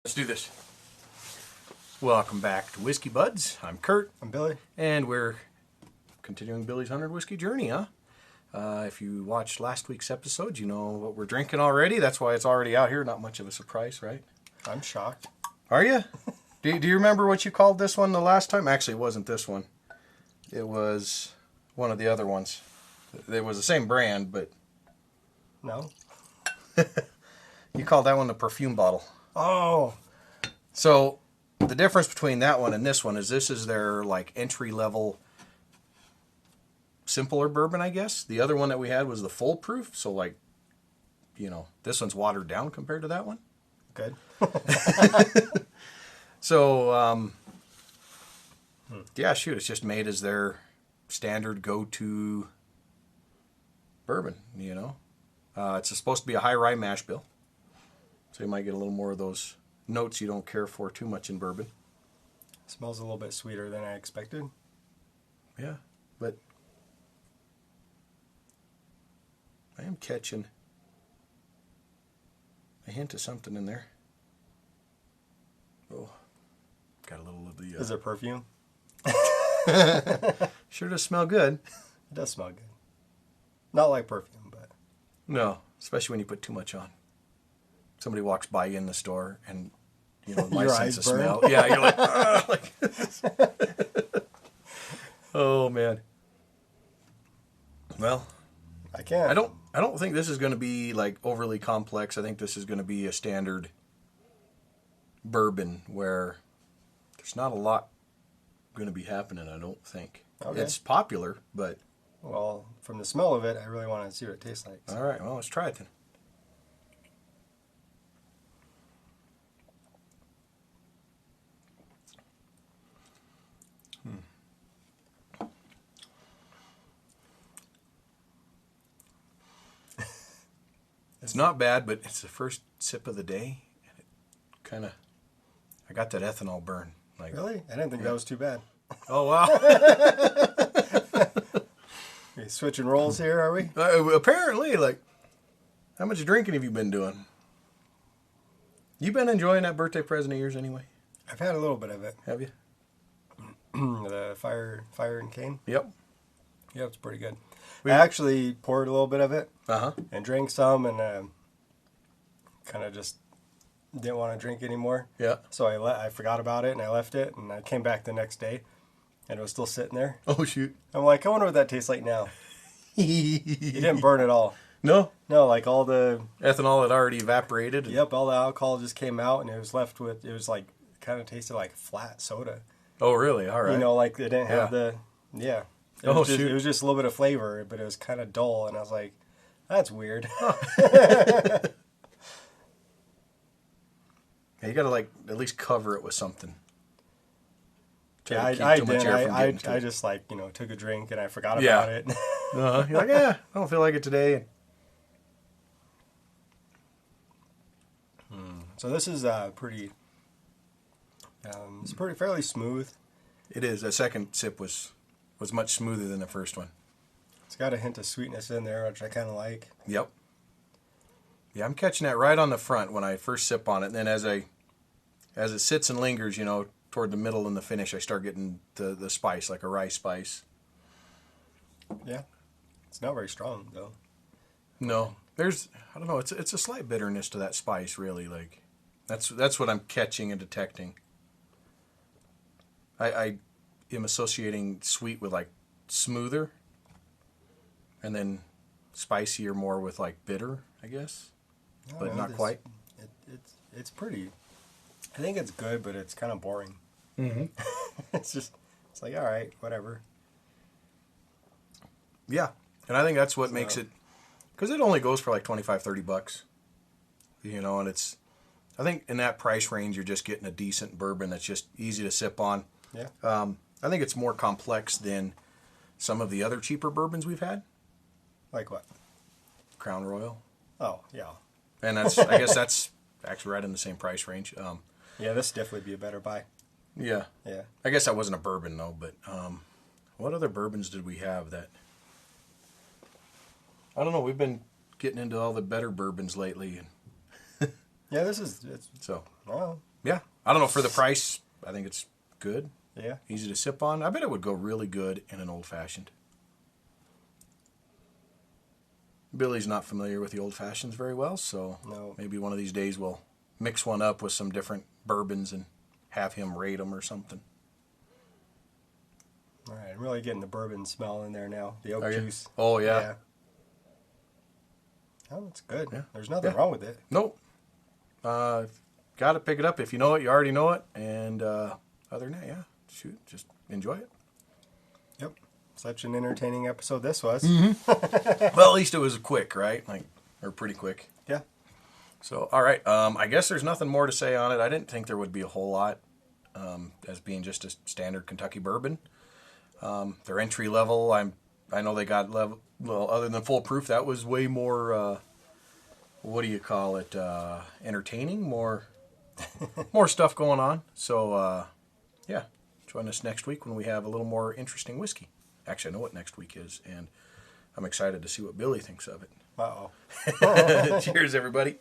Let's do this. Welcome back to Whiskey Buds. I'm Kurt. I'm Billy. And we're continuing Billy's 100 whiskey journey, huh? If you watched last week's episode, you know what we're drinking already. That's why it's already out here. Not much of a surprise, right? I'm shocked. Are you? Do you remember what you called this one the last time? Actually, it wasn't this one. It was one of the other ones. It was the same brand, but... No? You called that one the perfume bottle. Oh! So, the difference between that one and this one is this is their, like, entry-level simpler bourbon, I guess. The other one that we had was the full proof, so, like, you know, this one's watered down compared to that one. Good. So, yeah, shoot, it's just made as their standard go-to bourbon, you know. It's supposed to be a high rye mash bill, so you might get a little more of those notes you don't care for too much in bourbon. Smells a little bit sweeter than I expected. Yeah, but I am catching a hint of something in there. Oh, got a little of the... Is it perfume? Sure does smell good. It does smell good. Not like perfume, but... No, especially when you put too much on. Somebody walks by you in the store and, you know, my Your sense of eyes burn? smell. Yeah, you're like, "Ugh," like oh, man. Well, I can't. I don't think this is going to be like overly complex. I think this is going to be a standard bourbon where there's not a lot going to be happening, I don't think. Okay. It's popular, but... Well, from the smell of it, I really want to see what it tastes like. So. All right, well, let's try it then. It's not bad, but it's the first sip of the day, and it kind of... I got that ethanol burn. Like, Really? I didn't think that was too bad. oh, wow. Okay, switching roles here, are we? Apparently, like, how much drinking have you been doing? You been enjoying that birthday present of yours anyway? I've had a little bit of it. Have you? The fire and cane. Yep. Yeah, it's pretty good. I actually poured a little bit of it Uh-huh. and drank some, and kind of just didn't want to drink anymore. Yeah. So I forgot about it, and I left it, and I came back the next day, and it was still sitting there. Oh, shoot. I'm like, I wonder what that tastes like now. It didn't burn at all. No? No, like all the... Ethanol had already evaporated. Yep, all the alcohol just came out, and it was left with... It was like, kind of tasted like flat soda. Oh, really? All right. You know, like it didn't have Yeah. the... Yeah. It Oh, was just, shoot. It was just a little bit of flavor, but it was kind of dull, and I was like, that's weird. Yeah, you got to, like, at least cover it with something. Try Yeah, to keep I too much did. air from getting to I it. just, like, you know, took a drink, and I forgot Yeah. about it. Uh-huh. You're like, yeah, I don't feel like it today. So this is pretty... it's pretty fairly smooth. It is. That second sip was much smoother than the first one. It's got a hint of sweetness in there, which I kind of like. Yep. Yeah, I'm catching that right on the front when I first sip on it. And then as it sits and lingers, you know, toward the middle and the finish, I start getting the spice, like a rye spice. Yeah. It's not very strong, though. No. There's, I don't know, it's a slight bitterness to that spice, really. Like, that's what I'm catching and detecting. I am associating sweet with, like, smoother. And then spicier more with, like, bitter, I guess. But not quite. It's pretty. I think it's good, but it's kind of boring. Mm-hmm. It's like, all right, whatever. Yeah. And I think that's what makes it... Because it only goes for like $25-$30. You know, and it's... I think in that price range, you're just getting a decent bourbon that's just easy to sip on. Yeah. I think it's more complex than some of the other cheaper bourbons we've had. Like what? Crown Royal. Oh, yeah. And that's I guess that's actually right in the same price range. Yeah, this would definitely be a better buy. Yeah. Yeah. I guess that wasn't a bourbon, though. But what other bourbons did we have that... I don't know. We've been getting into all the better bourbons lately. Yeah, this is... So, Well, Yeah. I don't know, for the price, I think it's good. Yeah. Easy to sip on. I bet it would go really good in an old-fashioned. Billy's not familiar with the old-fashions very well, so No. maybe one of these days we'll mix one up with some different bourbons and have him rate them or something. All right, I'm really getting the bourbon smell in there now. The oak Are you? juice. Oh, yeah. Oh, it's good. Yeah. There's nothing Yeah. wrong with it. Nope. Got to pick it up. If you know it, you already know it. And other than that, yeah, shoot, just enjoy it. Yep. Such an entertaining episode this was. Well, at least it was quick, right? Or pretty quick. Yeah. So, all right. I guess there's nothing more to say on it. I didn't think there would be a whole lot as being just a standard Kentucky bourbon. Their entry level, I know they got level. Well, other than Full Proof, that was way more. What do you call it? Entertaining, more stuff going on. So, yeah, join us next week when we have a little more interesting whiskey. Actually, I know what next week is, and I'm excited to see what Billy thinks of it. Uh-oh. Cheers, everybody.